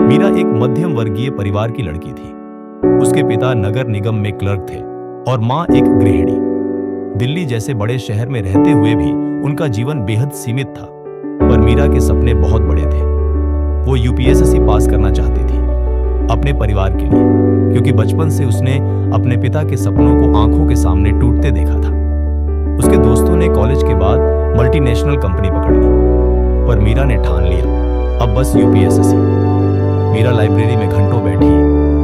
मीरा एक मध्यम वर्गीय परिवार की लड़की थी। उसके पिता नगर निगम में क्लर्क थे और मां एक गृहिणी। दिल्ली जैसे बड़े शहर में रहते हुए भी उनका जीवन बेहद सीमित था। पर मीरा के सपने बहुत बड़े थे। वो यूपीएससी पास करना चाहती थी अपने परिवार के लिए, क्योंकि बचपन से उसने अपने पिता के सपनों को आंखों के सामने टूटते देखा था। उसके दोस्तों ने कॉलेज के बाद मल्टीनेशनल कंपनी पकड़ ली, पर मीरा ने ठान लिया अब बस यूपीएससी। मीरा लाइब्रेरी में घंटों बैठी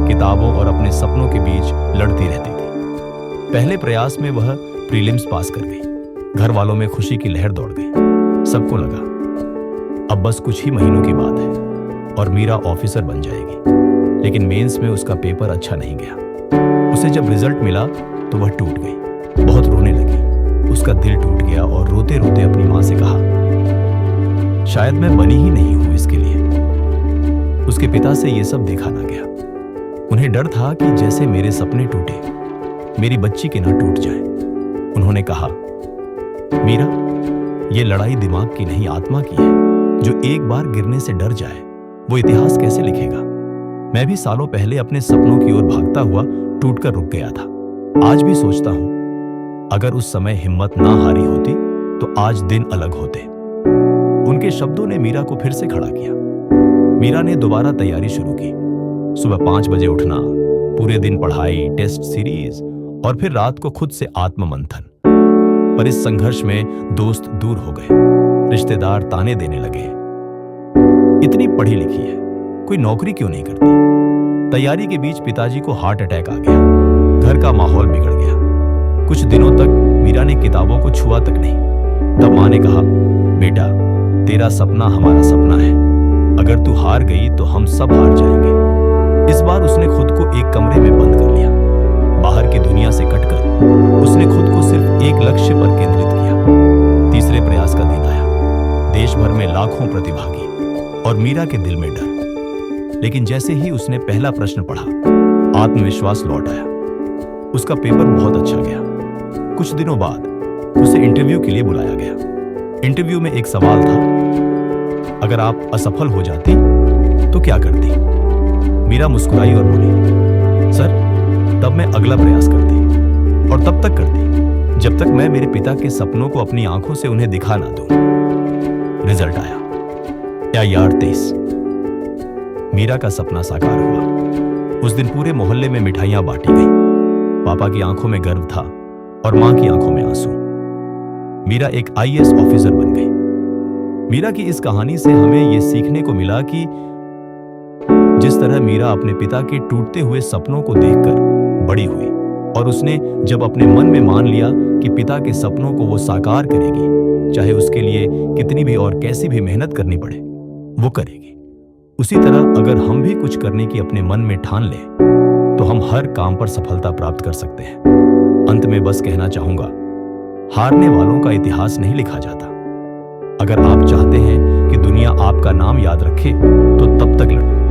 किताबों और अपने सपनों के बीच लड़ती रहती थी। पहले प्रयास में वह प्रीलिम्स पास कर गई। घर वालों में खुशी की लहर दौड़ गई। सबको लगा अब बस कुछ ही महीनों की बात है और मीरा ऑफिसर बन जाएगी। लेकिन मेंस में उसका पेपर अच्छा नहीं गया। उसे जब रिजल्ट मिला तो वह टूट गई, बहुत रोने लगी। उसका दिल टूट गया और रोते रोते अपनी मां से कहा, शायद मैं बनी ही नहीं हूं इसके लिए। उसके पिता से यह सब देखा ना गया। उन्हें डर था कि जैसे मेरे सपने टूटे, मेरी बच्ची के ना टूट जाए। उन्होंने कहा, मीरा, ये लड़ाई दिमाग की नहीं आत्मा की है। जो एक बार गिरने से डर जाए वो इतिहास कैसे लिखेगा। मैं भी सालों पहले अपने सपनों की ओर भागता हुआ टूटकर रुक गया था। आज भी सोचता हूं, अगर उस समय हिम्मत ना हारी होती तो आज दिन अलग होते। उनके शब्दों ने मीरा को फिर से खड़ा किया। मीरा ने दोबारा तैयारी शुरू की। सुबह 5 बजे उठना, पूरे दिन पढ़ाई, टेस्ट सीरीज और फिर रात को खुद से आत्ममंथन। पर इस संघर्ष में दोस्त दूर हो गए, रिश्तेदार ताने देने लगे। इतनी पढ़ी लिखी है, कोई नौकरी क्यों नहीं करती। तैयारी के बीच पिताजी को हार्ट अटैक आ गया। घर का माहौल बिगड़ गया। कुछ दिनों तक मीरा ने किताबों को छुआ तक नहीं। तब मां ने कहा, बेटा, तेरा सपना हमारा सपना है। अगर तू हार गई तो हम सब हार जाएंगे। इस बार उसने खुद को एक कमरे में बंद कर लिया। बाहर की दुनिया से कटकर उसने खुद को सिर्फ एक लक्ष्य पर केंद्रित किया। तीसरे प्रयास का दिन आया। देश भर में लाखों प्रतिभागी और मीरा के दिल में डर। लेकिन जैसे ही उसने पहला प्रश्न पढ़ा, आत्मविश्वास लौट आया। उसका पेपर बहुत अच्छा गया। कुछ दिनों बाद उसे इंटरव्यू के लिए बुलाया गया। इंटरव्यू में एक सवाल था, अगर आप असफल हो जाती तो क्या करती। मीरा मुस्कुराई और बोली, सर, तब मैं अगला प्रयास करती और तब तक करती जब तक मैं मेरे पिता के सपनों को अपनी आंखों से उन्हें दिखा ना दूं। रिजल्ट आया, या यार 23। मीरा का सपना साकार हुआ। उस दिन पूरे मोहल्ले में मिठाइयां बांटी गई। पापा की आंखों में गर्व था और मां की आंखों में आंसू। मीरा एक आईएएस ऑफिसर बन गई। मीरा की इस कहानी से हमें यह सीखने को मिला कि जिस तरह मीरा अपने पिता के टूटते हुए सपनों को देखकर बड़ी हुई और उसने जब अपने मन में मान लिया कि पिता के सपनों को वो साकार करेगी, चाहे उसके लिए कितनी भी और कैसी भी मेहनत करनी पड़े, वो करेगी। उसी तरह अगर हम भी कुछ करने की अपने मन में ठान लें तो हम हर काम पर सफलता प्राप्त कर सकते हैं। अंत में बस कहना चाहूंगा, हारने वालों का इतिहास नहीं लिखा जाता। अगर आप चाहते हैं कि दुनिया आपका नाम याद रखे तो तब तक लड़ो।